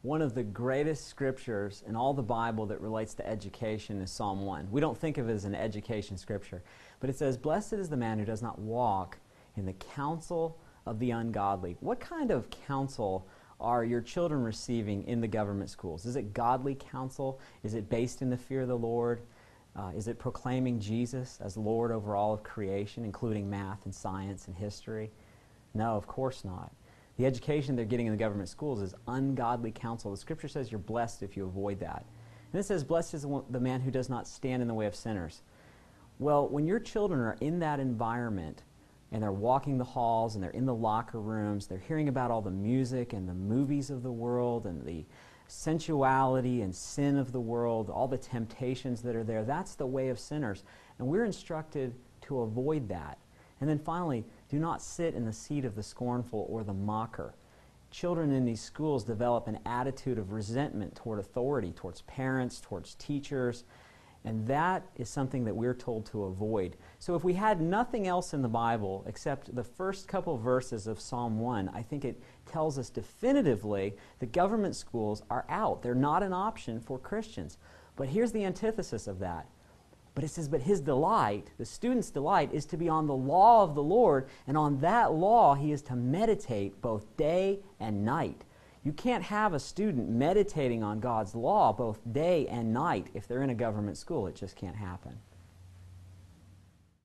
One of the greatest scriptures in all the Bible that relates to education is Psalm 1. We don't think of it as an education scripture, but it says, "Blessed is the man who does not walk in the counsel of the ungodly." What kind of counsel are your children receiving in the government schools? Is it godly counsel? Is it based in the fear of the Lord? Is it proclaiming Jesus as Lord over all of creation, including math and science and history? No, of course not. The education they're getting in the government schools is ungodly counsel. The Scripture says you're blessed if you avoid that. And it says, "Blessed is the man who does not stand in the way of sinners." Well, when your children are in that environment, and they're walking the halls, and they're in the locker rooms, they're hearing about all the music and the movies of the world, and the sensuality and sin of the world, all the temptations that are there, that's the way of sinners. And we're instructed to avoid that. And then finally, do not sit in the seat of the scornful or the mocker. Children in these schools develop an attitude of resentment toward authority, towards parents, towards teachers, and that is something that we're told to avoid. So if we had nothing else in the Bible except the first couple verses of Psalm 1, I think it tells us definitively that government schools are out. They're not an option for Christians. But here's the antithesis of that. But it says, but his delight, the student's delight, is to be on the law of the Lord, and on that law he is to meditate both day and night. You can't have a student meditating on God's law both day and night if they're in a government school. It just can't happen.